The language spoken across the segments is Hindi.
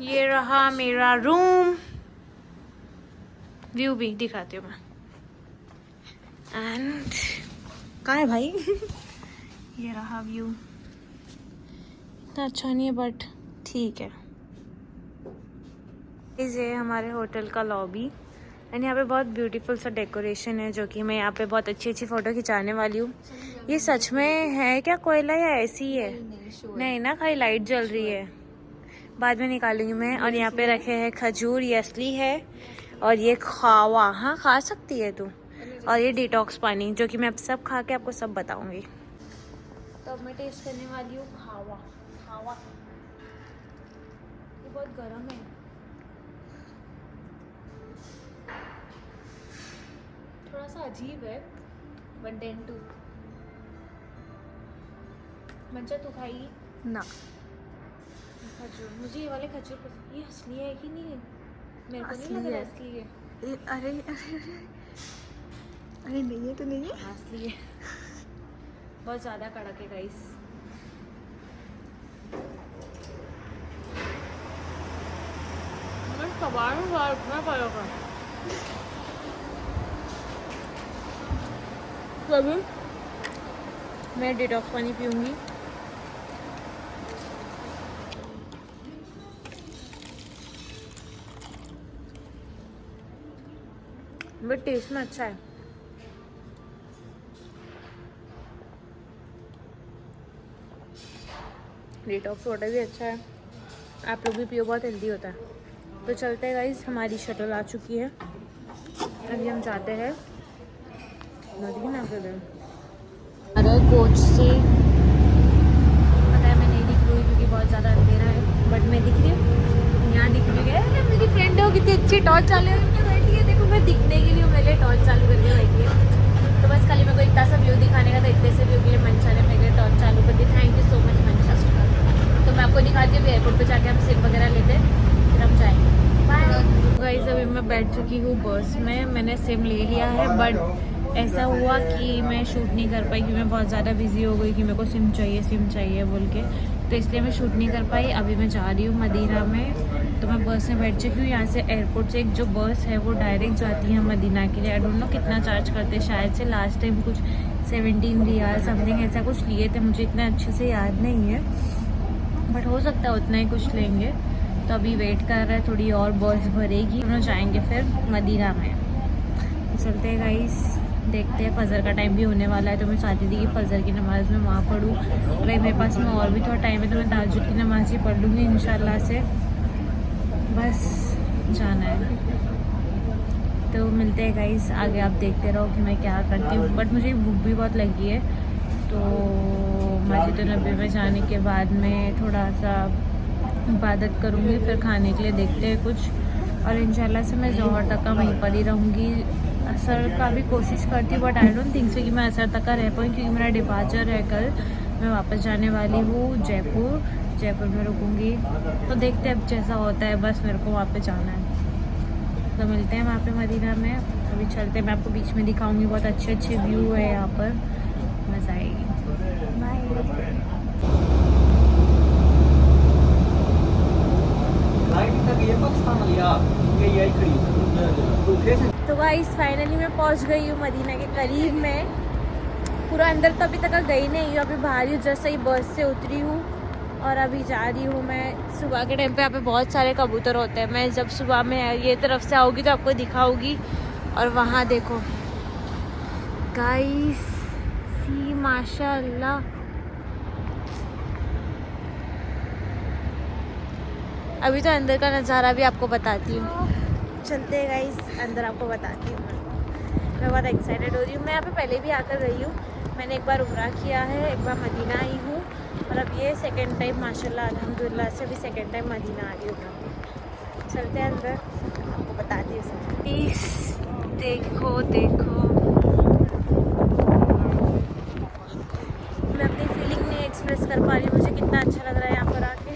ये रहा मेरा रूम, व्यू भी दिखाती हूँ मैं। एंड कहाँ है भाई? ये रहा व्यू, इतना अच्छा नहीं है बट ठीक है। ये हमारे होटल का लॉबी एंड यहाँ पे बहुत ब्यूटीफुल सा डेकोरेशन है, जो कि मैं यहाँ पे बहुत अच्छी अच्छी फ़ोटो खिंचाने वाली हूँ। ये सच में है क्या कोयला या ऐसी ही है? नहीं ना, खाली लाइट जल रही है, बाद में निकालूंगी मैं। और यहाँ पे रखे हैं खजूर, ये असली है। और ये खावा, हाँ खा सकती है तू। और ये डिटॉक्स पानी, जो कि मैं अब सब खा के आपको सब बताऊंगी। तो अब मैं टेस्ट करने वाली हूँ खावा। खावा ये बहुत गर्म है, थोड़ा सा अजीब है बट देन टू। मंचा तू खाएगी ना। खजूर? मुझे ये वाले खजूर पसंद। ये असली है कि नहीं है? मेरे को नहीं असली लग रहा है। असली है। अरे अरे अरे अरे नहीं है तो नहीं है। हाँ असली है। बहुत ज़्यादा कड़क है गाइस। मैं कबाड़ में बाहर उठना पड़ेगा। तो अभी मैं डिटॉक्स पानी पीऊँगी। बट टेस्ट में अच्छा है। डिटॉक्स वाटर भी अच्छा है, आप लोग भी पियो, बहुत हेल्दी होता है। तो चलते हैं गाइस, हमारी शटल आ चुकी है, अभी हम जाते हैं मदीना के लिए। अरे कोच से पता है मैं नहीं दिख रही क्योंकि बहुत ज़्यादा अंधेरा है, बट मैं दिख रही हूँ, यहाँ दिख रही है। मेरी फ्रेंड है, वो कितनी अच्छी टॉर्च चालू करके बैठी है, देखो मैं दिखने के लिए मेरे लिए टॉर्च चालू करके बैठी है। तो बस खाली मेरे को इतना सा व्यू दिखाने का था, इतने से व्यू के लिए मंशा ने मेरे लिए टॉर्च चालू कर दी। थैंक यू सो मच मंशा। तो मैं आपको दिखाती हूँ एयरपोर्ट पे जाके हम सिम वगैरह लेते हैं, फिर हम जाएंगे। बाय गाइस, अभी मैं बैठ चुकी हूँ बस में, मैंने सिम ले लिया है। बट ऐसा हुआ कि मैं शूट नहीं कर पाई क्योंकि मैं बहुत ज़्यादा बिजी हो गई कि मेरे को सिम चाहिए बोल के, तो इसलिए मैं शूट नहीं कर पाई। अभी मैं जा रही हूँ मदीना में, तो मैं बस में बैठ चुकी हूँ। यहाँ से एयरपोर्ट से एक जो बस है वो डायरेक्ट जाती है मदीना के लिए। आई डोंट नो कितना चार्ज करते, शायद से लास्ट टाइम कुछ 17 रियाल समथिंग ऐसा कुछ लिए थे, मुझे इतना अच्छे से याद नहीं है, बट हो सकता है उतना ही कुछ लेंगे। तो अभी वेट कर रहा है, थोड़ी और बस भरेगी, हम लोग जाएंगे फिर मदीना में। तो चलते हैं गाइस, देखते हैं। फजर का टाइम भी होने वाला है, तो मैं चाहती थी कि फजर की नमाज़ में वहाँ पढ़ूँ। अगर मेरे पास में और भी थोड़ा टाइम है तो मैं ताजुद की नमाज़ ही पढ़ लूँगी इंशाल्लाह से। बस जाना है, तो मिलते हैं गाइस आगे। आप देखते रहो कि मैं क्या करती हूँ। बट मुझे भूख भी बहुत लगी है, तो मस्जिद नबी में जाने के बाद में थोड़ा सा इबादत करूँगी, फिर खाने के लिए देखते हैं कुछ। और इंशाल्लाह से मैं ज़ोहर तक का वहीं पर ही रहूँगी। असर का भी कोशिश करती हूँ, but I don't think so कि मैं असर तक का रह पाऊँ, क्योंकि मेरा डिपार्चर है कल। मैं वापस जाने वाली हूँ जयपुर में रुकूँगी। तो देखते हैं अब जैसा होता है, बस मेरे को वहाँ पर जाना है। तो मिलते हैं वहाँ पे मदीना में। अभी चलते हैं, मैं आपको बीच में दिखाऊंगी, बहुत अच्छे अच्छे व्यू है यहाँ पर, मज़ा आएगी। तो गाइस फाइनली मैं पहुँच गई हूँ मदीना के करीब में। पूरा अंदर तो अभी तक गई नहीं हूँ, अभी बाहर ही जस्ट ही बस से उतरी हूँ और अभी जा रही हूँ मैं। सुबह के टाइम पे यहाँ पे बहुत सारे कबूतर होते हैं। मैं जब सुबह में ये तरफ से आऊँगी तो आपको दिखाऊंगी। और वहाँ देखो गाइस, सी माशाल्लाह, अभी तो अंदर का नज़ारा भी आपको बताती हूँ। चलते हैं गाइस अंदर, आपको बताती हूँ। मैं बहुत एक्साइटेड हो रही हूँ। मैं यहाँ पे पहले भी आकर गई हूँ, मैंने एक बार उम्रा किया है, एक बार मदीना आई हूँ, और अब ये सेकंड टाइम माशाल्लाह अल्हम्दुलिल्लाह से अभी सेकंड टाइम मदीना आ रही हूँ। चलते हैं अंदर, आपको बताती हूँ सब। देखो देखो, मैं अपनी फीलिंग नहीं एक्सप्रेस कर पा रही हूँ, मुझे कितना अच्छा लग रहा है यहाँ पर आके।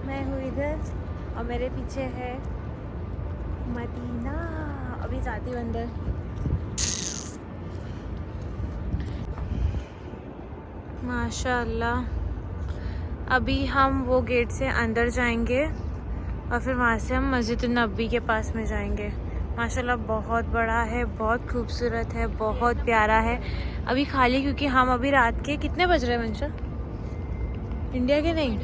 मैं हूँ इधर और मेरे पीछे पीछे है मदीना। अभी जाती हूँ अंदर। माशाल्लाह, अभी हम वो गेट से अंदर जाएंगे और फिर वहाँ से हम मस्जिद नबी के पास में जाएंगे। माशाल्लाह बहुत बड़ा है, बहुत खूबसूरत है, बहुत प्यारा है। अभी खाली क्योंकि हम अभी रात के कितने बज रहे हैं मंशा? इंडिया के नहीं,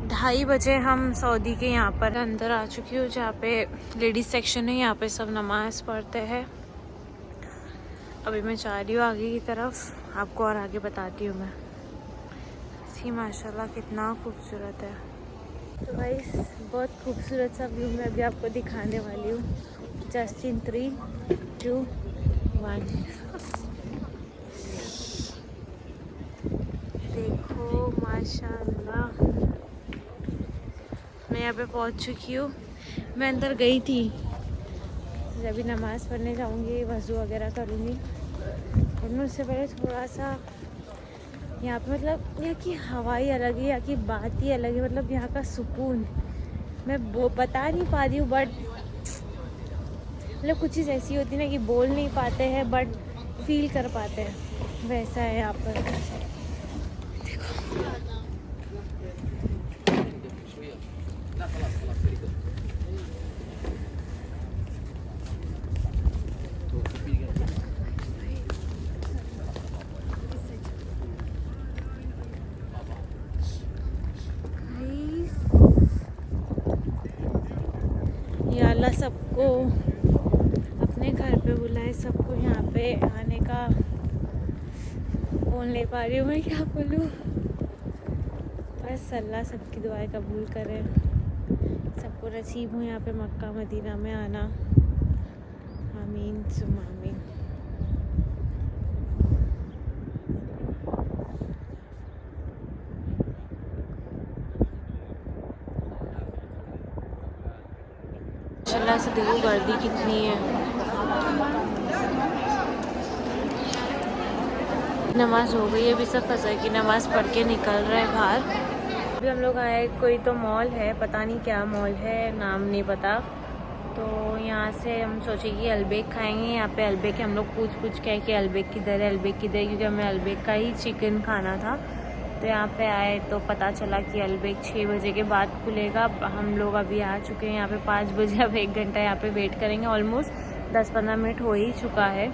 2:30 बजे हम सऊदी के यहाँ पर अंदर आ चुकी हूँ, जहाँ पे लेडीज सेक्शन है। यहाँ पे सब नमाज पढ़ते हैं। अभी मैं जा रही हूँ आगे की तरफ, आपको और आगे बताती हूँ मैं। सी माशाल्लाह कितना खूबसूरत है। तो भाई बहुत खूबसूरत सा व्यू मैं अभी आपको दिखाने वाली हूँ। Just in 3, 2, 1। देखो माशाल्लाह, मैं यहाँ पे पहुँच चुकी हूँ। मैं अंदर गई थी, अभी नमाज़ पढ़ने जाऊँगी, वज़ू वगैरह करूँगी। और मैं उससे पहले थोड़ा सा यहाँ पे, मतलब यहाँ की हवा ही अलग है, यहाँ की बात ही अलग है। मतलब यहाँ का सुकून मैं वो बता नहीं पा रही हूँ, बट मतलब कुछ चीज़ ऐसी होती है ना कि बोल नहीं पाते हैं बट फील कर पाते हैं, वैसा है यहाँ पर। या अल्लाह सबको अपने घर पे बुलाए, सबको यहाँ पे आने का। बोल नहीं पा रही हूँ मैं, क्या बोलूँ। बस अल्लाह सबकी दुआएं कबूल करे, सबको नसीब हो यहाँ पे मक्का मदीना में आना। आमीन सुम्मा आमीन। माशाल्लाह से देखो गर्दी कितनी है। नमाज हो गई है, अभी सब फजर की नमाज पढ़ के निकल रहे हैं बाहर। अभी हम लोग आए, कोई तो मॉल है, पता नहीं क्या मॉल है, नाम नहीं पता। तो यहाँ से हम सोचे कि अलबेक खाएंगे। यहाँ पे अलबेक हम लोग पूछ के आए कि अलबेक किधर है, अलबेक किधर है, क्योंकि हमें अलबेक का ही चिकन खाना था। तो यहाँ पे आए तो पता चला कि अलबेक 6 बजे के बाद खुलेगा। हम लोग अभी आ चुके हैं यहाँ पे 5 बजे। अब 1 घंटा यहाँ पे वेट करेंगे, ऑलमोस्ट 10-15 मिनट हो ही चुका है।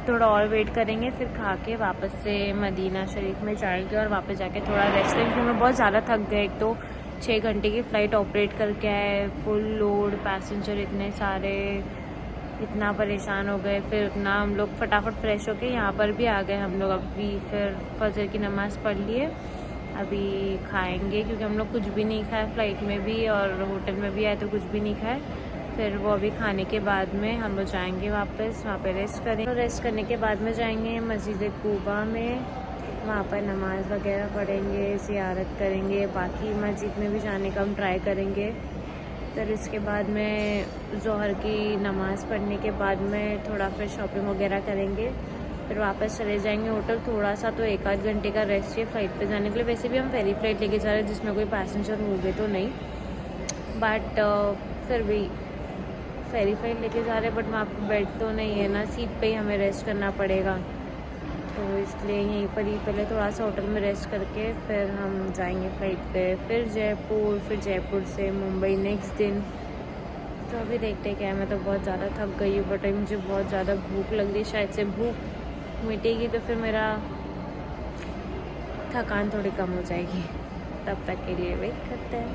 थोड़ा और वेट करेंगे, फिर खा के वापस से मदीना शरीफ में जाएंगे और वापस जाके थोड़ा रेस्ट करेंगे, क्योंकि हम बहुत ज़्यादा थक गए। एक तो 6 घंटे की फ़्लाइट ऑपरेट करके आए, फुल लोड पैसेंजर इतने सारे, इतना परेशान हो गए। फिर इतना हम लोग फटाफट फ्रेश होके यहाँ पर भी आ गए हम लोग। अभी फिर फजर की नमाज़ पढ़ लिए, अभी खाएंगे, क्योंकि हम लोग कुछ भी नहीं खाए फ़्लाइट में भी और होटल में भी आए तो कुछ भी नहीं खाए। फिर वो अभी खाने के बाद में हम लोग जाएंगे वापस, वहाँ पे रेस्ट करेंगे। तो रेस्ट करने के बाद में जाएंगे मस्जिद कुबा में, वहाँ पर नमाज़ वगैरह पढ़ेंगे, ज़ियारत करेंगे। बाकी मस्जिद में भी जाने का हम ट्राई करेंगे। फिर इसके बाद में ज़ोहर की नमाज़ पढ़ने के बाद में थोड़ा फिर शॉपिंग वगैरह करेंगे, फिर वापस चले जाएंगे होटल। थोड़ा सा तो 1-8 घंटे का रेस्ट है फ़्लाइट पे जाने के लिए। वैसे भी हम फेरी फ़्लाइट लेके जा रहे हैं, जिसमें कोई पैसेंजर होंगे तो नहीं, बट फिर भी फेरी फ़्लाइट लेके जा रहे हैं। बट वहाँ पर बेड तो नहीं है ना, सीट पे ही हमें रेस्ट करना पड़ेगा। तो इसलिए यहीं पर ही पहले थोड़ा सा होटल में रेस्ट करके फिर हम जाएंगे फ़्लाइट पे, फिर जयपुर, फिर जयपुर से मुंबई नेक्स्ट दिन। तो अभी देखते क्या है। मैं तो बहुत ज़्यादा थक गई हूँ, बट मुझे बहुत ज़्यादा भूख लग रही है। शायद से भूख मिटेगी तो फिर मेरा थकान थोड़ी कम हो जाएगी। तब तक के लिए वेट करते हैं।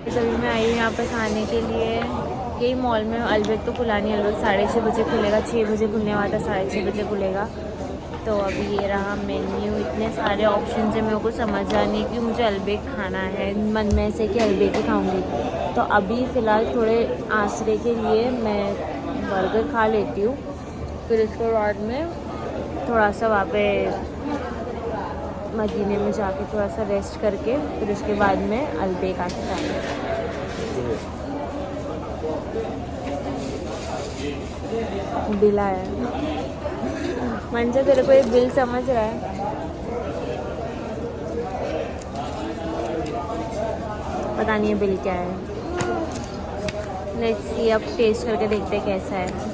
अभी मैं आई हूँ यहाँ पे खाने के लिए, यही मॉल में। अलबेक तो खुला नहीं, अलबेक 6:30 बजे खुलेगा, 6 बजे खुलने वाला था, 6:30 बजे खुलेगा। तो अभी ये रहा मेन्यू, इतने सारे ऑप्शन है, मेरे को समझ आ नहीं कि मुझे अलबेक खाना है। मन में से कि अलबेक ही खाऊंगी। तो अभी फ़िलहाल थोड़े आसरे के लिए मैं बर्गर खा लेती हूँ, फिर उसके बाद में थोड़ा सा वहाँ पे मदीने में जाके थोड़ा सा रेस्ट करके फिर उसके बाद में अलबेक आके खाएंगे। बिल आया मंजा, तेरे को ये बिल समझ रहा है? पता नहीं है बिल क्या है। लेट्स सी, अब टेस्ट करके देखते हैं कैसा है।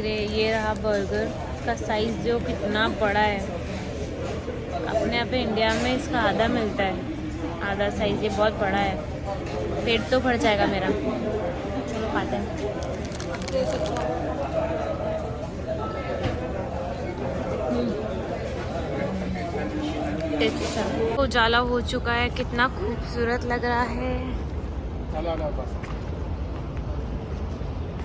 ये रहा बर्गर का साइज़ जो कितना बड़ा है। अपने यहाँ पे इंडिया में इसका आधा मिलता है, आधा साइज़। ये बहुत बड़ा है, पेट तो भर जाएगा मेरा। चलो खाते हैं। उजाला हो चुका है, कितना खूबसूरत लग रहा है।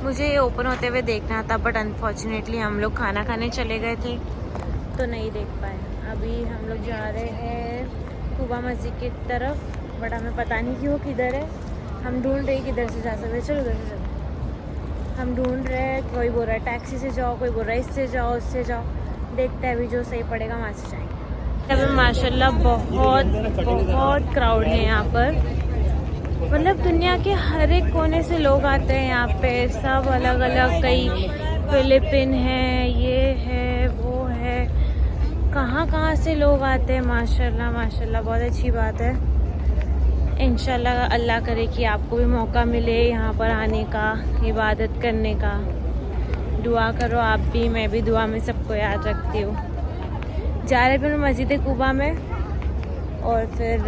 मुझे ये ओपन होते हुए देखना था, बट अनफॉर्चुनेटली हम लोग खाना खाने चले गए थे तो नहीं देख पाए। अभी हम लोग जा रहे हैं कुबा मस्जिद की तरफ, बट हमें पता नहीं कि वो किधर है। हम ढूंढ रहे किधर से जा सकते। चलो उधर से चलो, हम ढूंढ रहे हैं। कोई बोल रहा है टैक्सी से जाओ, कोई बोल रहा है इससे जाओ, उससे जाओ। देखते हैं अभी जो सही पड़ेगा वहाँ से जाएंगे। अभी माशाल्लाह बहुत बहुत क्राउड है यहाँ पर। मतलब दुनिया के हर एक कोने से लोग आते हैं यहाँ पे, सब अलग अलग। कई फिलिपिन है, ये है, वो है, कहाँ से लोग आते हैं। माशाल्लाह माशाल्लाह, बहुत अच्छी बात है। इंशाल्लाह अल्लाह करे कि आपको भी मौका मिले यहाँ पर आने का, इबादत करने का। दुआ करो आप भी, मैं भी दुआ में सबको याद रखती हूँ। जा रहे फिर मस्जिद कुबा में, और फिर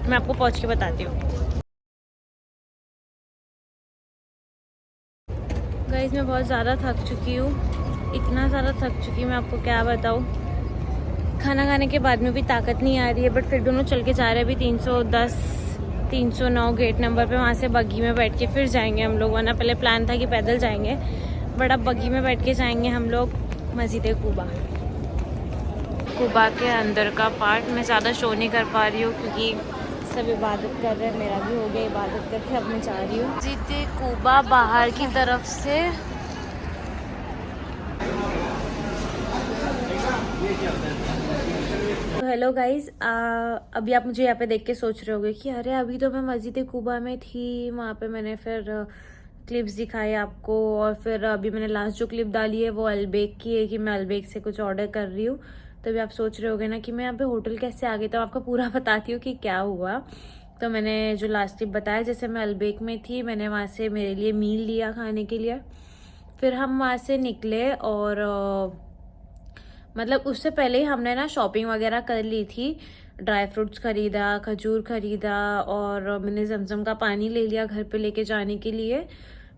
मैं आपको पहुँच के बताती हूँ। गाइस मैं बहुत ज़्यादा थक चुकी हूँ, इतना ज़्यादा थक चुकी हूँ मैं आपको क्या बताऊँ। खाना खाने के बाद में भी ताकत नहीं आ रही है, बट फिर दोनों चल के जा रहे हैं। अभी 310 309 गेट नंबर पे, वहाँ से बग्गी में बैठ के फिर जाएंगे हम लोग। वरना पहले प्लान था कि पैदल जाएंगे, बट अब बग्गी में बैठ के जाएंगे हम लोग मस्जिद कुबा। कुबा के अंदर का पार्ट मैं ज़्यादा शो नहीं कर पा रही हूँ क्योंकि सब इबादत कर रहे हैं। मेरा भी हो गया इबादत करके, अब मैं जा रही हूँ मस्जिद कुबा बाहर की तरफ से। तो हेलो गाइज, अभी आप मुझे यहाँ पे देख के सोच रहे होगे कि अरे अभी तो मैं मस्जिद कुबा में थी। वहाँ पे मैंने फिर क्लिप्स दिखाए आपको, और फिर अभी मैंने लास्ट जो क्लिप डाली है वो अलबेक की है कि मैं अलबेक से कुछ ऑर्डर कर रही हूँ। तो अभी आप सोच रहे होगे ना कि मैं यहाँ पे होटल कैसे आ गई, तो आपको पूरा बताती हूँ कि क्या हुआ। तो मैंने जो लास्ट क्लिप बताया, जैसे मैं अलबेक में थी, मैंने वहाँ से मेरे लिए मील लिया खाने के लिए। फिर हम वहाँ से निकले, और मतलब उससे पहले ही हमने ना शॉपिंग वगैरह कर ली थी। ड्राई फ्रूट्स खरीदा, खजूर खरीदा, और मैंने जमजम का पानी ले लिया घर पे लेके जाने के लिए।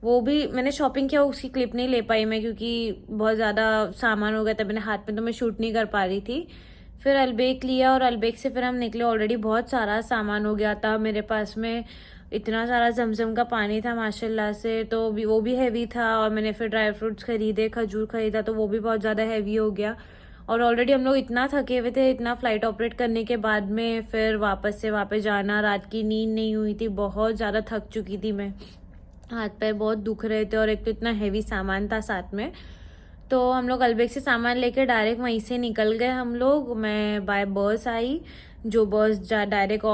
वो भी मैंने शॉपिंग किया, उसकी क्लिप नहीं ले पाई मैं क्योंकि बहुत ज़्यादा सामान हो गया था मेरे हाथ में, तो मैं शूट नहीं कर पा रही थी। फिर अलबेक लिया, और अलबेक से फिर हम निकले। ऑलरेडी बहुत सारा सामान हो गया था मेरे पास में, इतना सारा जमजम का पानी था माशाल्लाह से, तो वो भी हैवी था। और मैंने फिर ड्राई फ्रूट्स खरीदे, खजूर खरीदा, तो वो भी बहुत ज़्यादा हैवी हो गया। और ऑलरेडी हम लोग इतना थके हुए थे, इतना फ्लाइट ऑपरेट करने के बाद में फिर वापस से वहाँ पे जाना। रात की नींद नहीं हुई थी, बहुत ज़्यादा थक चुकी थी मैं, हाथ पैर बहुत दुख रहे थे, और एक तो इतना हैवी सामान था साथ में। तो हम लोग अलबेक से सामान लेकर डायरेक्ट वहीं से निकल गए हम लोग। मैं बाय बस आई, जो बस डायरेक्ट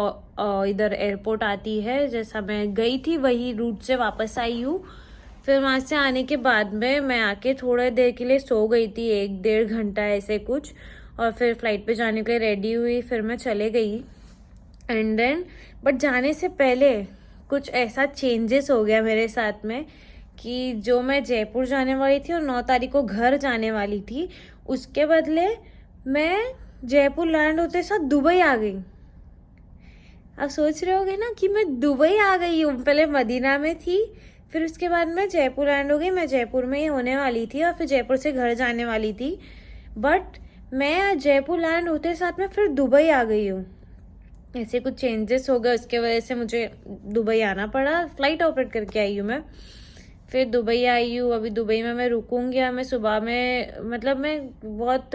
इधर एयरपोर्ट आती है, जैसा मैं गई थी वही रूट से वापस आई हूँ। फिर वहाँ से आने के बाद में मैं आके थोड़ी देर के लिए सो गई थी, 1-1.5 घंटा ऐसे कुछ। और फिर फ्लाइट पे जाने के लिए रेडी हुई, फिर मैं चले गई। एंड देन बट जाने से पहले कुछ ऐसा चेंजेस हो गया मेरे साथ में कि जो मैं जयपुर जाने वाली थी और 9 तारीख को घर जाने वाली थी, उसके बदले मैं जयपुर लैंड होते साथ दुबई आ गई। आप सोच रहे होगे ना कि मैं दुबई आ गई हूँ। पहले मदीना में थी, फिर उसके बाद मैं जयपुर लैंड हो गई। मैं जयपुर में ही होने वाली थी और फिर जयपुर से घर जाने वाली थी, बट मैं जयपुर लैंड होते साथ में फिर दुबई आ गई हूँ। ऐसे कुछ चेंजेस हो गए, उसके वजह से मुझे दुबई आना पड़ा। फ्लाइट ऑपरेट करके आई हूँ मैं, फिर दुबई आई हूँ। अभी दुबई में मैं रुकूंगी। मैं सुबह में, मतलब मैं बहुत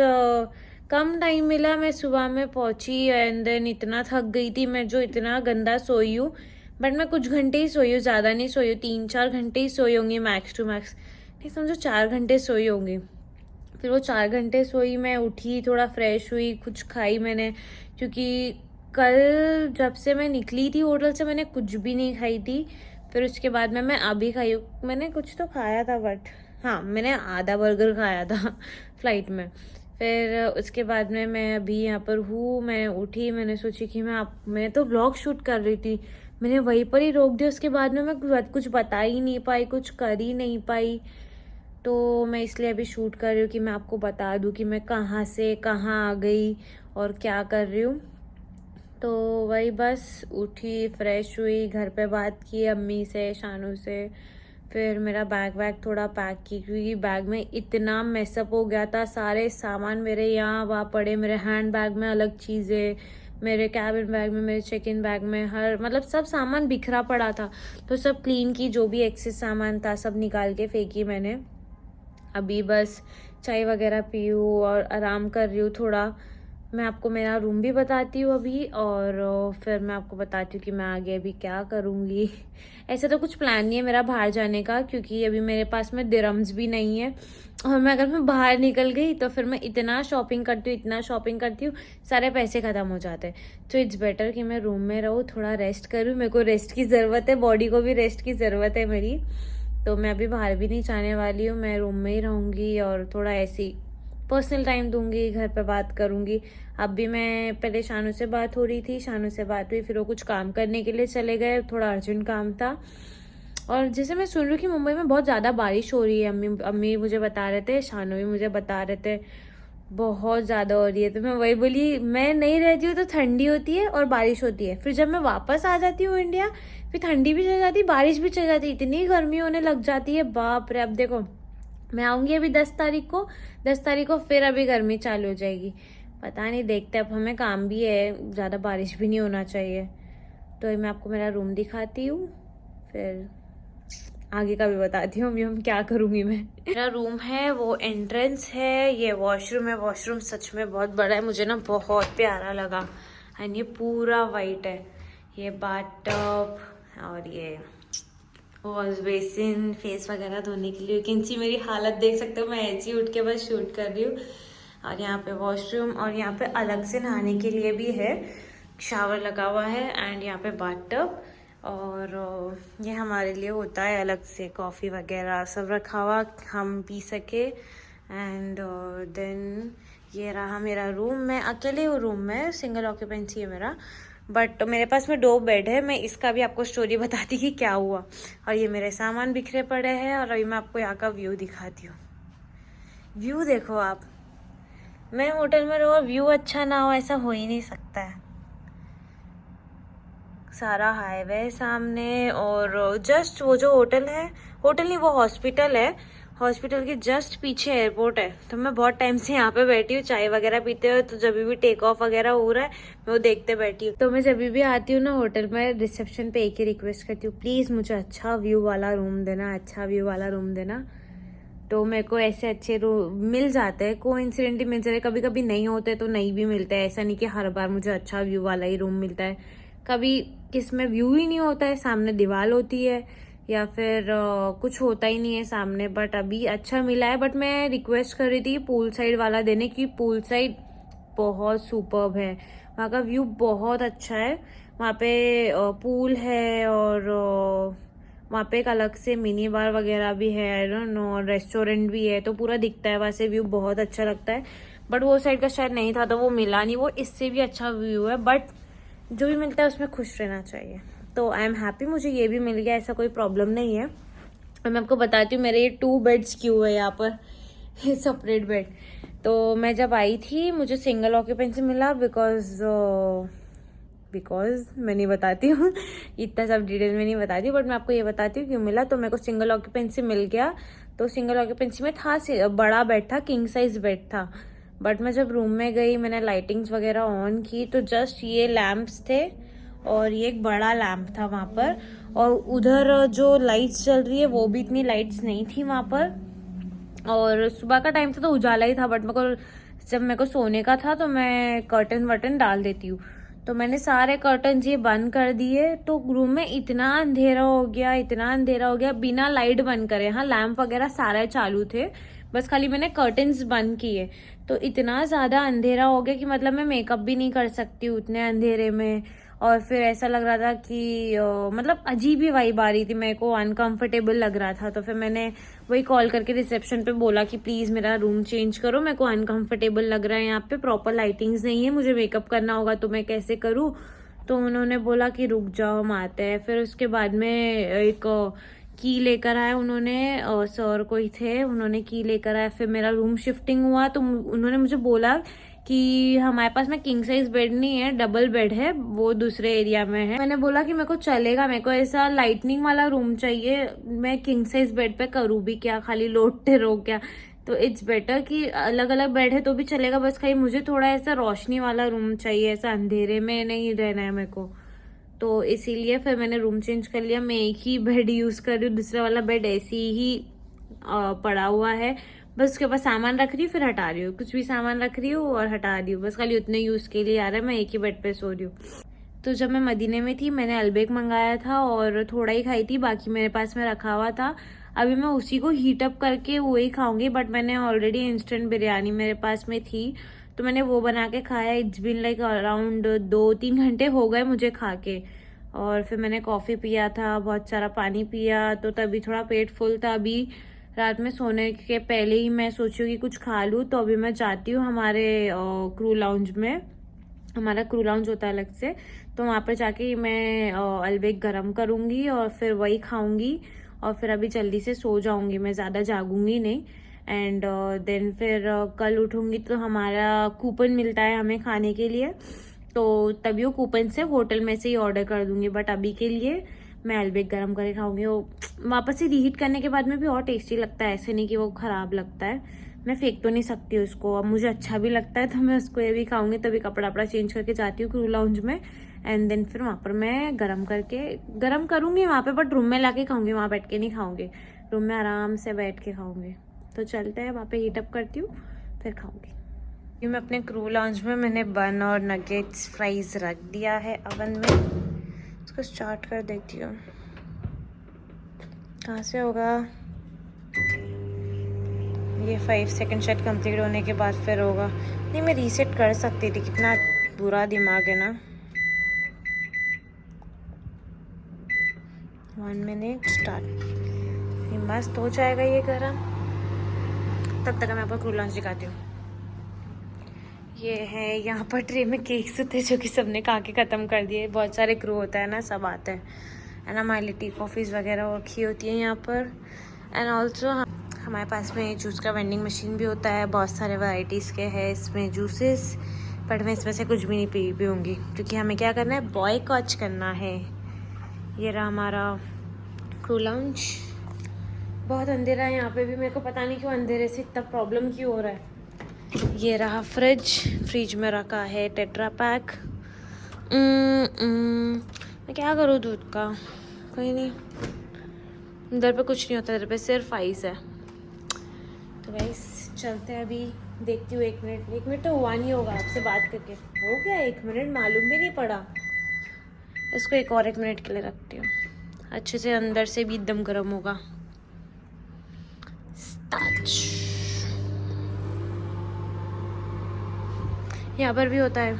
कम टाइम मिला, मैं सुबह में पहुंची। एंड देन इतना थक गई थी मैं, जो इतना गंदा सोई हूँ। बट मैं कुछ घंटे ही सोई हूँ, ज़्यादा नहीं सोई हूँ, 3-4 घंटे ही सोई होंगी मैक्स टू मैक्स। नहीं समझो 4 घंटे सोई होंगी। फिर वो 4 घंटे सोई, मैं उठी, थोड़ा फ्रेश हुई, कुछ खाई मैंने, क्योंकि कल जब से मैं निकली थी होटल से मैंने कुछ भी नहीं खाई थी। फिर उसके बाद में मैं अभी खाई हूँ, मैंने कुछ तो खाया था, बट हाँ मैंने आधा बर्गर खाया था फ्लाइट में। फिर उसके बाद में मैं अभी यहाँ पर हूँ। मैं उठी, मैंने सोची कि मैं तो व्लॉग शूट कर रही थी, मैंने वहीं पर ही रोक दिया। उसके बाद में मैं कुछ बता ही नहीं पाई, कुछ कर ही नहीं पाई। तो मैं इसलिए अभी शूट कर रही हूँ कि मैं आपको बता दूँ कि मैं कहाँ से कहाँ आ गई और क्या कर रही हूँ। तो वही बस उठी, फ्रेश हुई, घर पे बात की अम्मी से, शानू से, फिर मेरा बैग वैग थोड़ा पैक की, क्योंकि बैग में इतना मेसअप हो गया था। सारे सामान मेरे यहाँ वहाँ पड़े, मेरे हैंड बैग में अलग चीज़ें, मेरे कैबिन बैग में, मेरे चेक इन बैग में, हर मतलब सब सामान बिखरा पड़ा था। तो सब क्लीन की, जो भी एक्सेस सामान था सब निकाल के फेंकी मैंने। अभी बस चाय वगैरह पी हूँ और आराम कर रही हूँ थोड़ा। मैं आपको मेरा रूम भी बताती हूँ अभी, और फिर मैं आपको बताती हूँ कि मैं आगे अभी क्या करूँगी। ऐसा तो कुछ प्लान नहीं है मेरा बाहर जाने का, क्योंकि अभी मेरे पास में दिरम्स भी नहीं है। और अगर मैं बाहर निकल गई तो फिर मैं इतना शॉपिंग करती हूँ, इतना शॉपिंग करती हूँ, सारे पैसे ख़त्म हो जाते हैं। तो इट्स बेटर कि मैं रूम में रहूँ, थोड़ा रेस्ट करूँ। मेरे को रेस्ट की ज़रूरत है, बॉडी को भी रेस्ट की ज़रूरत है मेरी। तो मैं अभी बाहर भी नहीं जाने वाली हूँ, मैं रूम में ही रहूँगी और थोड़ा ऐसी पर्सनल टाइम दूंगी, घर पे बात करूँगी। अब भी मैं पहले शानू से बात हो रही थी, शानू से बात हुई, फिर वो कुछ काम करने के लिए चले गए, थोड़ा अर्जेंट काम था। और जैसे मैं सुन रही हूँ कि मुंबई में बहुत ज़्यादा बारिश हो रही है, अम्मी मुझे बता रहे थे, शानू भी मुझे बता रहे थे बहुत ज़्यादा हो रही है। तो मैं वही बोली, मैं नहीं रहती हूँ तो ठंडी होती है और बारिश होती है, फिर जब मैं वापस आ जाती हूँ इंडिया फिर ठंडी भी चल जाती, बारिश भी चल जाती, इतनी गर्मी होने लग जाती है, बाप रे। अब देखो मैं आऊँगी अभी 10 तारीख को, 10 तारीख को फिर अभी गर्मी चालू हो जाएगी, पता नहीं, देखते। अब हमें काम भी है, ज़्यादा बारिश भी नहीं होना चाहिए। तो मैं आपको मेरा रूम दिखाती हूँ, फिर आगे का भी बताती हूँ अभी हम क्या करूँगी मैं। मेरा रूम है, वो एंट्रेंस है, ये वॉशरूम है। वॉशरूम सच में बहुत बड़ा है, मुझे ना बहुत प्यारा लगा। एंड ये पूरा वाइट है, ये बाथटब और ये वॉश बेसिन, फेस वगैरह धोने के लिए। कैन सी मेरी हालत देख सकते हो, मैं ऐसे ही उठ के बस शूट कर रही हूँ। और यहाँ पे वॉशरूम, और यहाँ पे अलग से नहाने के लिए भी है, शावर लगा हुआ है। एंड यहाँ पे बाथटब, और ये हमारे लिए होता है अलग से, कॉफ़ी वगैरह सब रखा हुआ, हम पी सके। एंड देन ये रहा मेरा रूम। मैं अकेले हूँ रूम में, सिंगल ऑक्यूपेंसी है मेरा, बट मेरे पास में 2 बेड है। मैं इसका भी आपको स्टोरी बताती कि क्या हुआ। और ये मेरे सामान बिखरे पड़े हैं, और अभी मैं आपको यहाँ का व्यू दिखाती हूँ। व्यू देखो आप, मैं होटल में रहूँ और व्यू अच्छा ना हो, ऐसा हो ही नहीं सकता है। सारा हाईवे सामने, और जस्ट वो जो होटल है, होटल नहीं वो हॉस्पिटल है, हॉस्पिटल के जस्ट पीछे एयरपोर्ट है। तो मैं बहुत टाइम से यहाँ पे बैठी हूँ, चाय वगैरह पीते हुए। तो जब भी टेक ऑफ वगैरह हो रहा है मैं वो देखते बैठी हूँ। तो मैं जब भी आती हूँ ना होटल में, रिसेप्शन पे एक ही रिक्वेस्ट करती हूँ, प्लीज़ मुझे अच्छा व्यू वाला रूम देना, अच्छा व्यू वाला रूम देना। तो मेरे को ऐसे अच्छे रूम मिल जाते हैं, कोइंसिडेंटली मिल जाते हैं, कभी कभी नहीं होते तो नहीं भी मिलते हैं। ऐसा नहीं कि हर बार मुझे अच्छा व्यू वाला ही रूम मिलता है, कभी किसमें व्यू ही नहीं होता है, सामने दीवार होती है, या फिर कुछ होता ही नहीं है सामने। बट अभी अच्छा मिला है, बट मैं रिक्वेस्ट कर रही थी पूल साइड वाला देने की। पूल साइड बहुत सुपर्ब है, वहाँ का व्यू बहुत अच्छा है। वहाँ पे पूल है, और वहाँ पे एक अलग से मिनी बार वगैरह भी है, आई डोंट नो, रेस्टोरेंट भी है, तो पूरा दिखता है, वहाँ से व्यू बहुत अच्छा लगता है। बट वो साइड का शायद नहीं था तो वो मिला नहीं, वो इससे भी अच्छा व्यू है। बट जो भी मिलता है उसमें खुश रहना चाहिए। तो आई एम हैप्पी, मुझे ये भी मिल गया, ऐसा कोई प्रॉब्लम नहीं है। और मैं आपको बताती हूँ मेरे ये 2 बेड्स क्यों है यहाँ पर, सेपरेट बेड। तो मैं जब आई थी मुझे सिंगल ऑक्यूपेंसी मिला, बिकॉज मैं नहीं बताती हूँ इतना सब डिटेल में नहीं बताती हूँ, बट मैं आपको ये बताती हूँ क्यों मिला। तो मेरे को सिंगल ऑक्यूपेंसी मिल गया। तो सिंगल ऑक्यूपेंसी में था, बड़ा बेड था, किंग साइज बेड था। बट मैं जब रूम में गई, मैंने लाइटिंग्स वगैरह ऑन की, तो जस्ट ये लैम्प्स थे और ये एक बड़ा लैम्प था वहाँ पर, और उधर जो लाइट्स चल रही है वो भी इतनी लाइट्स नहीं थी वहाँ पर। और सुबह का टाइम था तो उजाला ही था, बट जब मेरे को सोने का था तो मैं कर्टन वर्टन डाल देती हूँ, तो मैंने सारे कर्टन ये बंद कर दिए। तो रूम में इतना अंधेरा हो गया, इतना अंधेरा हो गया, बिना लाइट बंद करे। हाँ, लैम्प वगैरह सारे चालू थे, बस खाली मैंने कर्टन्स बंद किए। तो इतना ज़्यादा अंधेरा हो गया कि मतलब मैं मेकअप भी नहीं कर सकती हूँ उतने अंधेरे में। और फिर ऐसा लग रहा था कि मतलब अजीब ही वाइब आ रही थी, मेरे को अनकंफर्टेबल लग रहा था। तो फिर मैंने वही कॉल करके रिसेप्शन पे बोला कि प्लीज़ मेरा रूम चेंज करो, मेरे को अनकंफर्टेबल लग रहा है यहाँ पे, प्रॉपर लाइटिंग्स नहीं है, मुझे मेकअप करना होगा तो मैं कैसे करूँ। तो उन्होंने बोला कि रुक जाओ हम आते हैं। फिर उसके बाद में एक की लेकर आए उन्होंने, सर कोई थे, उन्होंने की लेकर आए। फिर मेरा रूम शिफ्टिंग हुआ तो उन्होंने मुझे बोला कि हमारे पास में किंग साइज बेड नहीं है, डबल बेड है, वो दूसरे एरिया में है। मैंने बोला कि मेरे को चलेगा, मेरे को ऐसा लाइटनिंग वाला रूम चाहिए, मैं किंग साइज बेड पे करूँ भी क्या, खाली लोटते रहो क्या। तो इट्स बेटर कि अलग अलग बेड है तो भी चलेगा, बस खाली मुझे थोड़ा ऐसा रोशनी वाला रूम चाहिए, ऐसा अंधेरे में नहीं रहना है मेरे को। तो इसीलिए फिर मैंने रूम चेंज कर लिया। मैं एक ही बेड यूज़ कर रही हूँ, दूसरा वाला बेड ऐसे ही पड़ा हुआ है, बस उसके ऊपर सामान रख रही हूँ फिर हटा रही हूँ, कुछ भी सामान रख रही हूँ और हटा रही हूँ, बस खाली उतने यूज़ के लिए आ रहा है। मैं एक ही बेड पे सो रही हूँ। तो जब मैं मदीने में थी मैंने अलबेक मंगाया था और थोड़ा ही खाई थी, बाकी मेरे पास में रखा हुआ था। अभी मैं उसी को हीट अप करके वही खाऊंगी, बट मैंने ऑलरेडी इंस्टेंट बिरयानी मेरे पास में थी तो मैंने वो बना के खाया। इट्स बिन लाइक अराउंड 2-3 घंटे हो गए मुझे खा के। और फिर मैंने कॉफ़ी पिया था, बहुत सारा पानी पिया, तो तभी थोड़ा पेट फुल था। अभी रात में सोने के पहले ही मैं सोची कि कुछ खा लूँ, तो अभी मैं जाती हूँ हमारे क्रू लाउंज में। हमारा क्रू लाउंज होता है अलग से, तो वहाँ पर जाके मैं अलबेक गरम करूँगी और फिर वही खाऊंगी और फिर अभी जल्दी से सो जाऊंगी, मैं ज़्यादा जागूंगी नहीं। एंड देन फिर कल उठूंगी तो हमारा कूपन मिलता है हमें खाने के लिए, तो तभी वो कूपन से होटल में से ही ऑर्डर कर दूंगी। बट अभी के लिए मैं अलबेक गरम करके खाऊंगी। वो वापस से रीहीट करने के बाद में भी और टेस्टी लगता है, ऐसे नहीं कि वो ख़राब लगता है। मैं फेंक तो नहीं सकती उसको, अब मुझे अच्छा भी लगता है तो मैं उसको ये भी खाऊंगी। तभी कपड़ा वपड़ा चेंज करके जाती हूँ क्रू लाउंज में, एंड देन फिर वहाँ पर मैं गरम करूँगी वहाँ पे, बट रूम में लाके खाऊंगी, वहाँ बैठ के नहीं खाऊंगी, रूम में आराम से बैठ के खाऊंगी। तो चलते हैं वहाँ पे हीट अप करती हूँ फिर खाऊंगी। ये मैं अपने क्रू लाउंज में मैंने बन और नगेट्स फ्राइज रख दिया है अवन में, इसको स्टार्ट कर देती हूँ। कहाँ से होगा ये? 5 सेकंड शायद कंप्लीट होने के बाद फिर होगा। नहीं, मैं रीसेट कर सकती थी, कितना बुरा दिमाग है ना। 1 मिनट स्टार्ट। ये मस्त हो जाएगा ये गरम, तब तक मैं आपको क्रू लाउंज दिखाती हूँ। ये है यहाँ पर ट्रे में केक्स होते हैं जो कि सबने खा के ख़त्म कर दिए। बहुत सारे क्रू होता है ना, सब आते हैं, एंड हमारे लिए टी कॉफ़ीज़ वगैरह रखी होती हैं यहाँ पर। एंड ऑल्सो हमारे पास में जूस का वेंडिंग मशीन भी होता है, बहुत सारे वैराइटीज़ के हैं इसमें जूसेस, बट मैं इसमें से कुछ भी नहीं पीऊँगी क्योंकि हमें क्या करना है, बॉय कॉच करना है। ये रहा हमारा क्रू लाउंज। बहुत अंधेरा है यहाँ पे भी, मेरे को पता नहीं क्यों अंधेरे से इतना प्रॉब्लम क्यों हो रहा है। ये रहा फ्रिज में रखा है टेट्रा पैक। मैं क्या करूँ दूध का, कोई नहीं, इधर पे कुछ नहीं होता, इधर पे सिर्फ आइस है। तो गाइस चलते हैं, अभी देखती हूँ। 1 मिनट तो हुआ नहीं होगा आपसे बात करके, हो गया 1 मिनट, मालूम भी नहीं पड़ा। इसको 1 मिनट के लिए रखती हूँ, अच्छे से अंदर से भी एकदम गर्म होगा। यहाँ पर भी होता है,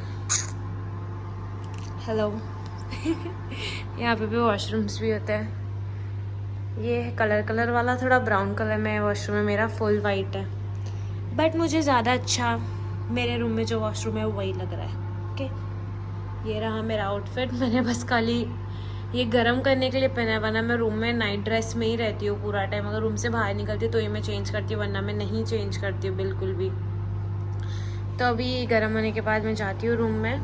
हेलो यहाँ पे भी वॉशरूम्स भी होते हैं। ये है कलर वाला, थोड़ा ब्राउन कलर में वॉशरूम है, मेरा फुल वाइट है, बट मुझे ज़्यादा अच्छा मेरे रूम में जो वॉशरूम है वो वही लग रहा है। ओके, ये रहा मेरा आउटफिट। मैंने बस खाली ये गर्म करने के लिए पहना, वरना मैं रूम में नाइट ड्रेस में ही रहती हूँ पूरा टाइम। अगर रूम से बाहर निकलती तो ये मैं चेंज करती हूँ, वरना मैं नहीं चेंज करती हूँ बिल्कुल भी। तो अभी गर्म होने के बाद मैं जाती हूँ रूम में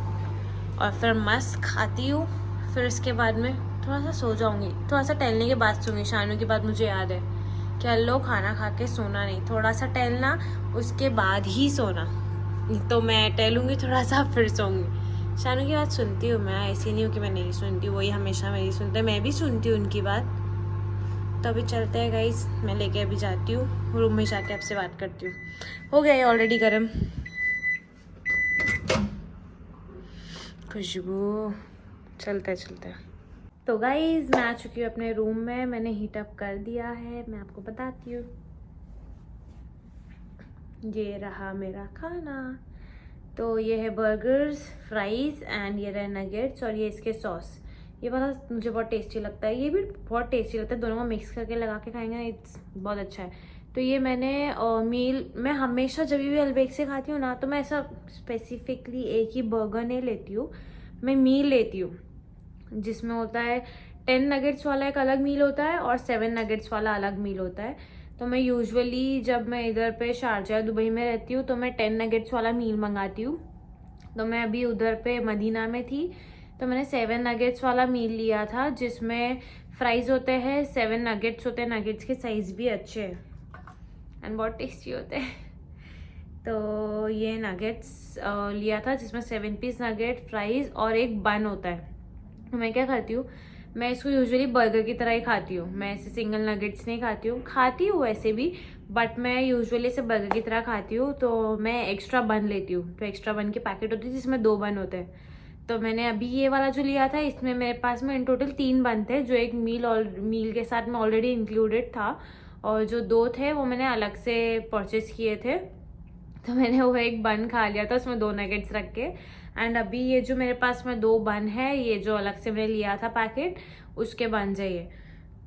और फिर मस्त खाती हूँ, फिर उसके बाद में थोड़ा सा सो जाऊँगी। थोड़ा सा टहलने के बाद सोऊंगी। शानू की बात मुझे याद है कि अल्लो खाना खा के सोना नहीं, थोड़ा सा टहलना उसके बाद ही सोना। तो मैं टहलूँगी थोड़ा सा फिर सोऊंगी। शानू की बात सुनती हूँ मैं, ऐसी नहीं हूँ कि मैं नहीं सुनती, वही हमेशा मेरी सुनते हैं, मैं भी सुनती हूँ उनकी बात। तो अभी चलते हैं गाइस, मैं लेके अभी जाती हूँ रूम में, जाके आपसे बात करती हूँ। हो गया है ऑलरेडी गर्म, खुशबू। चलते चलते। तो गाइज मैं आ चुकी हूँ अपने रूम में, मैंने हीट अप कर दिया है, मैं आपको बताती हूँ। ये रहा मेरा खाना, तो ये है बर्गर्स, फ्राइज एंड ये रहे नगेट्स, और ये इसके सॉस। ये वाला मुझे बहुत टेस्टी लगता है, ये भी बहुत टेस्टी लगता है, दोनों को मिक्स करके लगा के खाएंगे ना, इट्स बहुत अच्छा है। तो ये मैंने मील, मैं हमेशा जब भी अलबेक से खाती हूँ ना, तो मैं ऐसा स्पेसिफिकली एक ही बर्गर नहीं लेती हूँ, मैं मील लेती हूँ, जिसमें होता है 10 नगेट्स वाला एक अलग मील होता है और 7 नगेट्स वाला अलग मील होता है। तो मैं यूजुअली जब मैं इधर पे शारजा दुबई में रहती हूँ तो मैं 10 नगेट्स वाला मील मंगाती हूँ। तो मैं अभी उधर पे मदीना में थी तो मैंने 7 नगेट्स वाला मील लिया था, जिसमें फ्राइज होते हैं, 7 नगेट्स होते हैं, नगेट्स के साइज भी अच्छे हैं एंड बहुत टेस्टी होते हैं। तो ये नगेट्स लिया था जिसमें 7 पीस नगेट, फ्राइज और एक बन होता है। तो मैं क्या करती हूँ, मैं इसको यूजुअली बर्गर की तरह ही खाती हूँ, मैं ऐसे सिंगल नगेट्स नहीं खाती हूँ वैसे भी, बट मैं यूजुअली इसे बर्गर की तरह खाती हूँ। तो मैं एक्स्ट्रा बन लेती हूँ, तो एक्स्ट्रा बन की पैकेट होती है जिसमें 2 बन होते हैं। तो मैंने अभी ये वाला जो लिया था इसमें मेरे पास में इन टोटल 3 बन थे, जो एक मील के साथ में ऑलरेडी इंक्लूडेड था, और जो 2 थे वो मैंने अलग से परचेज किए थे। तो मैंने वो एक बन खा लिया था उसमें 2 नगेट्स रख के। एंड अभी ये जो मेरे पास में 2 बन है, ये जो अलग से मैंने लिया था पैकेट उसके बन चाहिए।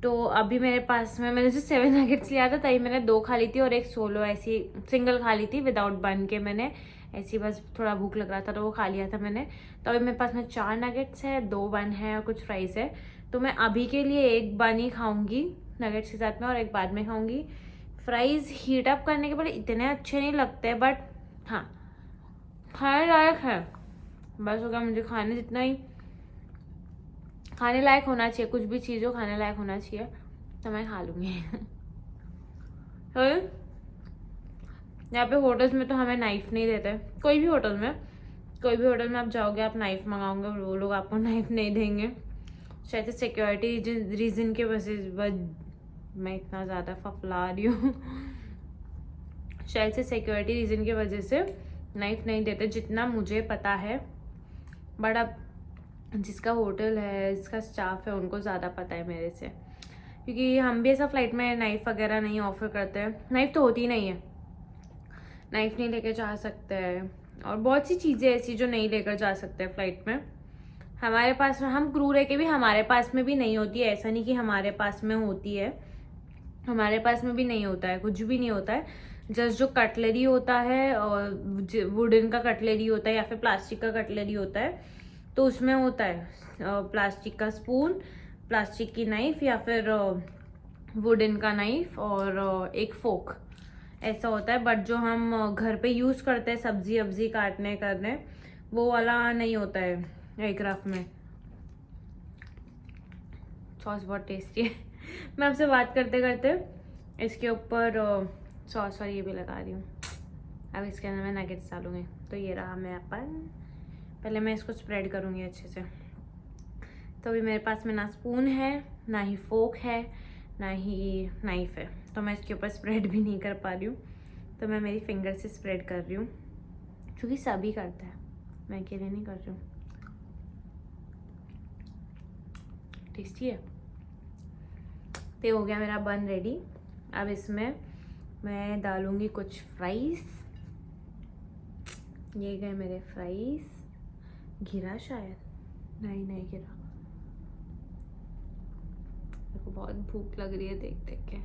तो अभी मेरे पास में मैंने जो 7 नगेट्स लिया था तभी मैंने 2 खा ली थी और एक सोलो ऐसी सिंगल खा ली थी विदाउट बन के। मैंने ऐसी बस थोड़ा भूख लग रहा था तो वो खा लिया था मैंने। तो अभी मेरे पास में 4 नगेट्स है, 2 बन है और कुछ फ्राइज है। तो मैं अभी के लिए एक बन ही खाऊंगी नगेट्स के साथ में और एक बाद में खाऊंगी। फ्राइज हीट अप करने के बाद इतने अच्छे नहीं लगते, बट हाँ खाने लायक है। बस हो गया, मुझे खाने जितना ही खाने लायक होना चाहिए, कुछ भी चीज़ हो खाने लायक होना चाहिए, तो मैं खा लूँगी। तो यहाँ पे होटल्स में तो हमें नाइफ नहीं देते, कोई भी होटल में आप जाओगे आप नाइफ मंगाओगे वो लोग आपको नाइफ नहीं देंगे। शायद सिक्योरिटी रीज़न के वजह मैं इतना ज़्यादा फफला रही हूँ। शायद से सिक्योरिटी रीज़न की वजह से नाइफ नहीं देते जितना मुझे पता है, बट अब जिसका होटल है, जिसका स्टाफ है, उनको ज़्यादा पता है मेरे से, क्योंकि हम भी ऐसा फ्लाइट में नाइफ वगैरह नहीं ऑफर करते हैं। नाइफ तो होती नहीं है, नाइफ नहीं लेकर जा सकते हैं, और बहुत सी चीज़ें ऐसी जो नहीं लेकर जा सकते हैं फ्लाइट में। हमारे पास में हम क्रू रह के भी हमारे पास में भी नहीं होती है, ऐसा नहीं कि हमारे पास में होती है, हमारे पास में भी नहीं होता है, कुछ भी नहीं होता है। जस्ट जो कटलरी होता है और वुडन का कटलरी होता है या फिर प्लास्टिक का कटलरी होता है, तो उसमें होता है प्लास्टिक का स्पून, प्लास्टिक की नाइफ या फिर वुडन का नाइफ और एक फोक, ऐसा होता है। बट जो हम घर पे यूज़ करते हैं सब्जी वब्जी काटने करने, वो वाला नहीं होता है एयरक्राफ्ट में। सॉस बहुत टेस्टी है। मैं आपसे बात करते करते इसके ऊपर सॉस और ये भी लगा रही हूँ। अब इसके अंदर मैं नगेट्स डालूंगी। तो ये रहा मेरा अपन, पहले मैं इसको स्प्रेड करूँगी अच्छे से। तो अभी मेरे पास में ना स्पून है, ना ही फोक है, ना ही नाइफ है, तो मैं इसके ऊपर स्प्रेड भी नहीं कर पा रही हूँ। तो मैं मेरी फिंगर से स्प्रेड कर रही हूँ, क्योंकि सभी करता है, मैं अकेले नहीं कर रही हूँ। टेस्टी है। तो हो गया मेरा बन रेडी। अब इसमें मैं डालूंगी कुछ फ्राइज। ये गए मेरे फ्राइज, घिरा शायद, नहीं गिरा। मेरे को बहुत भूख लग रही है देख देख के।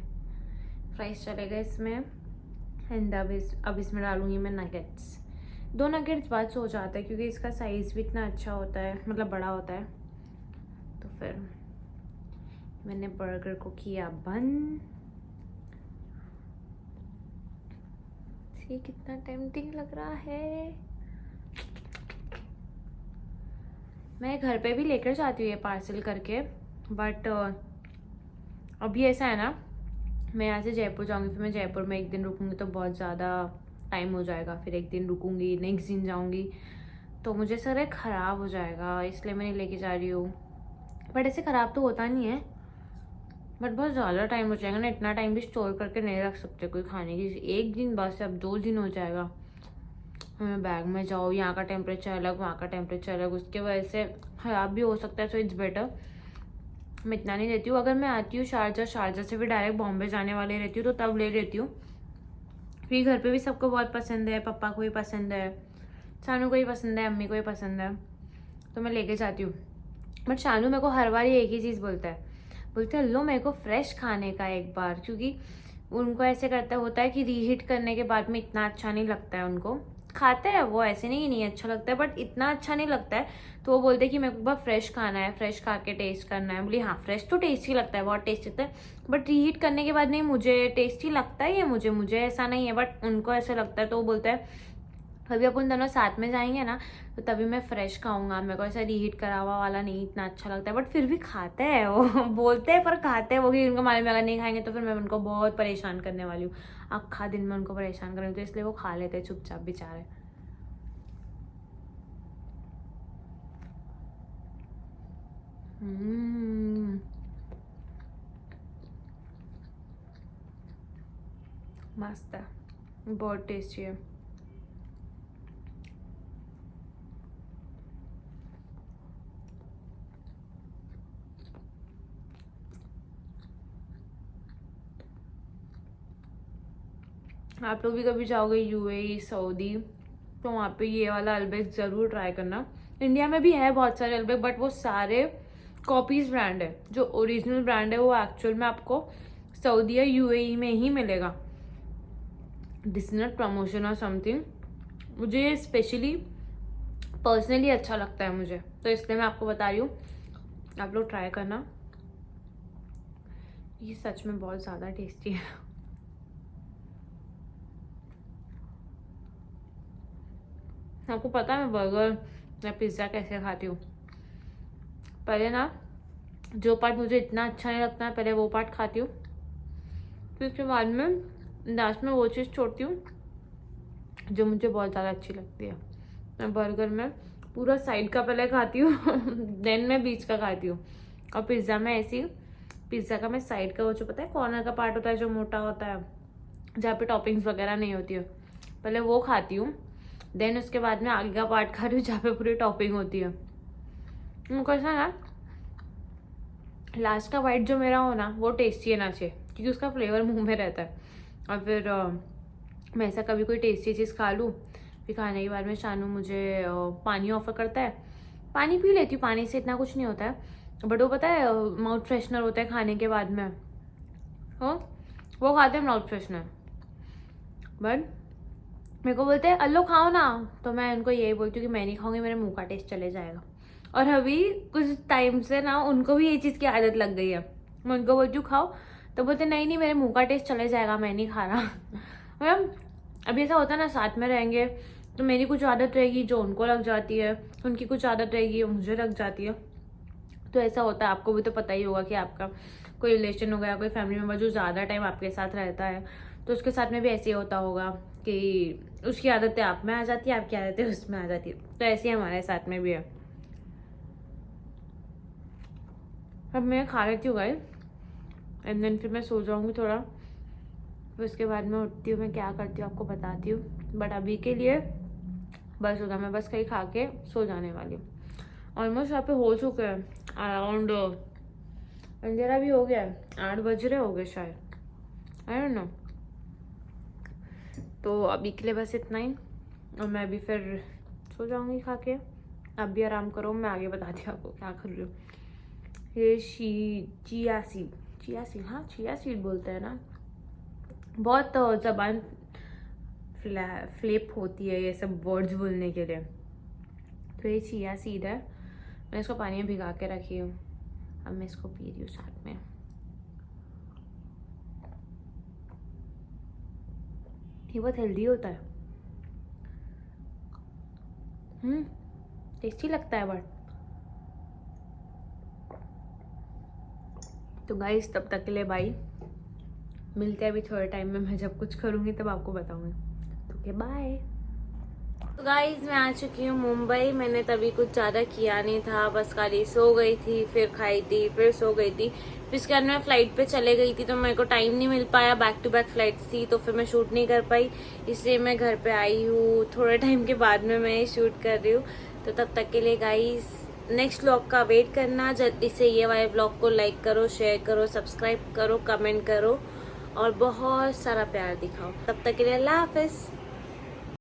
फ्राइज चले गए इसमें। एंड अब इसमें डालूंगी मैं नगेट्स। 2 नगेट्स बाद से हो जाता है, क्योंकि इसका साइज़ भी इतना अच्छा होता है, मतलब बड़ा होता है। तो फिर मैंने बर्गर को किया बंद। ये कितना टेम्पटिंग लग रहा है। मैं घर पे भी लेकर जाती हूँ ये पार्सल करके, बट अभी ऐसा है ना, मैं यहाँ से जयपुर जाऊँगी, फिर मैं जयपुर में एक दिन रुकूँगी तो बहुत ज़्यादा टाइम हो जाएगा, फिर एक दिन रुकूँगी, नेक्स्ट दिन जाऊँगी, तो मुझे सर ख़राब हो जाएगा, इसलिए मैं नहीं लेके जा रही हूँ। बट ऐसे ख़राब तो होता नहीं है, बट बहुत ज़्यादा टाइम हो जाएगा ना, इतना टाइम भी स्टोर करके नहीं रख सकते कोई खाने की। एक दिन बस, अब 2 दिन हो जाएगा। हमें बैग में जाओ, यहाँ का टेम्परेचर अलग, वहाँ का टेम्परेचर अलग, उसके वजह से ख़राब भी हो सकता है। सो इट्स बेटर मैं इतना नहीं लेती हूँ। अगर मैं आती हूँ शारजा से फिर डायरेक्ट बॉम्बे जाने वाले रहती हूँ तो तब ले लेती हूँ, क्योंकि घर पे भी सबको बहुत पसंद है, पापा को भी पसंद है, शानू को भी पसंद है, अम्मी को भी पसंद है, तो मैं लेके जाती हूँ। बट शानू मेरे को हर बार एक ही चीज़ बोलता है लो मेरे को फ्रेश खाने का एक बार, क्योंकि उनको ऐसे करता होता है कि रीहीट करने के बाद में इतना अच्छा नहीं लगता है उनको, खाते हैं वो, ऐसे नहीं कि नहीं अच्छा लगता है, बट इतना अच्छा नहीं लगता है। तो वो बोलते हैं कि मेरे को बहुत फ्रेश खाना है, फ्रेश खा के टेस्ट करना है। बोली हाँ फ्रेश तो टेस्टी लगता है, बहुत टेस्टी लगता है, बट रीहीट करने के बाद नहीं मुझे टेस्टी लगता है, ये मुझे ऐसा नहीं है, बट उनको ऐसा लगता है। तो वो बोलता है कभी अपन दोनों साथ में जाएंगे ना तो तभी मैं फ्रेश खाऊंगा, मेरे को ऐसा रीहीट करा हुआ वाला नहीं इतना अच्छा लगता है। बट फिर भी खाते हैं वो बोलते हैं पर खाते हैं वो, कि उनको मालूम है अगर नहीं खाएंगे तो फिर मैं उनको बहुत परेशान करने वाली हूँ, आखा दिन में उनको परेशान करूँ, तो इसलिए वो खा लेते हैं चुपचाप बेचारे। मस्त है, बहुत टेस्टी है। आप लोग भी कभी जाओगे यूएई सऊदी तो वहाँ पे ये वाला अल्बेक ज़रूर ट्राई करना। इंडिया में भी है बहुत सारे अल्बेक, बट वो सारे कॉपीज ब्रांड है। जो ओरिजिनल ब्रांड है वो एक्चुअल में आपको सऊदी या यूएई में ही मिलेगा। दिस इज नॉट प्रमोशन और समथिंग, मुझे स्पेशली पर्सनली अच्छा लगता है मुझे, तो इसलिए मैं आपको बता रही हूँ, आप लोग ट्राई करना। ये सच में बहुत ज़्यादा टेस्टी है। आपको पता है मैं बर्गर या पिज़्ज़ा कैसे खाती हूँ? पहले ना जो पार्ट मुझे इतना अच्छा नहीं लगता है पहले वो पार्ट खाती हूँ, फिर उसके बाद में लास्ट में वो चीज़ छोड़ती हूँ जो मुझे बहुत ज़्यादा अच्छी लगती है। मैं बर्गर में पूरा साइड का पहले खाती हूँ देन मैं बीच का खाती हूँ। और पिज़्ज़ा में ऐसी, पिज़्ज़ा का मैं साइड का वो जो पता है कॉर्नर का पार्ट होता है जो मोटा होता है जहाँ पे टॉपिंग्स वगैरह नहीं होती है, पहले वो खाती हूँ, देन उसके बाद में आगे का पार्ट खा रही हूँ जहाँ पे पूरी टॉपिंग होती है। मुझको ऐसा ना लास्ट का बाइट जो मेरा हो ना वो टेस्टी ना चाहिए, क्योंकि उसका फ्लेवर मुंह में रहता है। और फिर मैं ऐसा कभी कोई टेस्टी चीज़ खा लूँ, फिर खाने के बाद में शानू मुझे पानी ऑफर करता है, पानी पी लेती हूँ, पानी से इतना कुछ नहीं होता है, बट वो पता है माउथ फ्रेशनर होता है खाने के बाद में, हो वो खाते हैं माउथ फ्रेशनर। बट मेरे को बोलते हैं अल्लो खाओ ना, तो मैं उनको यही बोलती हूँ कि मैं नहीं खाऊंगी, मेरे मुंह का टेस्ट चले जाएगा। और अभी कुछ टाइम से ना उनको भी ये चीज़ की आदत लग गई है, मैं उनको बोलती हूँ खाओ तो बोलते नहीं नहीं मेरे मुंह का टेस्ट चले जाएगा, मैं नहीं खा रहा। मतलब अभी ऐसा होता है ना साथ में रहेंगे तो मेरी कुछ आदत रहेगी जो उनको लग जाती है, उनकी कुछ आदत रहेगी वो मुझे लग जाती है, तो ऐसा होता है। आपको भी तो पता ही होगा कि आपका कोई रिलेशन हो गया, कोई फैमिली मेम्बर जो ज़्यादा टाइम आपके साथ रहता है तो उसके साथ में भी ऐसे ही होता होगा कि उसकी आदतें आप में आ जाती है, आपकी आदतें उसमें आ जाती है, तो ऐसे ही हमारे साथ में भी है। अब मैं खा लेती हूँ गाइस एंड देन फिर मैं सो जाऊँगी थोड़ा, फिर उसके बाद में उठती हूँ, मैं क्या करती हूँ आपको बताती हूँ, बट अभी के लिए बस होगा, मैं बस कहीं खा के सो जाने वाली हूँ। ऑलमोस्ट यहाँ पे हो चुके हैं अराउंड, अंधेरा भी हो गया है, 8 बज रहे हो गए शायद, आई डोंट नो। तो अभी के लिए बस इतना ही, और मैं अभी फिर सो जाऊँगी खा के। आप भी आराम करो, मैं आगे बताती हूँ आपको क्या कर रही हूँ। ये चिया सीड, हाँ चिया सीड बोलते हैं ना, बहुत जबान फ्लिप होती है ये सब वर्ड्स बोलने के लिए। तो ये चिया सीड है, मैं इसको पानी में भिगा के रखी हूँ, अब मैं इसको पी रही हूँ साथ में। ये बहुत हेल्दी होता है, टेस्टी लगता है बट। तो गाइस तब तक के लिए बाय, मिलते हैं अभी थोड़े टाइम में, मैं जब कुछ करूँगी तब आपको बताऊँगी। Okay bye. तो गाइस मैं आ चुकी हूँ मुंबई, मैंने तभी कुछ ज़्यादा किया नहीं था, बस खाली सो गई थी, फिर खाई थी, फिर सो गई थी, फिर उसके बाद मैं फ्लाइट पे चले गई थी तो मेरे को टाइम नहीं मिल पाया, बैक टू बैक फ्लाइट्स थी तो फिर मैं शूट नहीं कर पाई, इसलिए मैं घर पे आई हूँ, थोड़े टाइम के बाद में मैं शूट कर रही हूँ। तो तब तक के लिए गाइस नेक्स्ट व्लॉग का वेट करना, जल्दी से ये वाले व्लॉग को लाइक करो, शेयर करो, सब्सक्राइब करो, कमेंट करो और बहुत सारा प्यार दिखाओ। तब तक के लिए अल्लाह हाफिज़।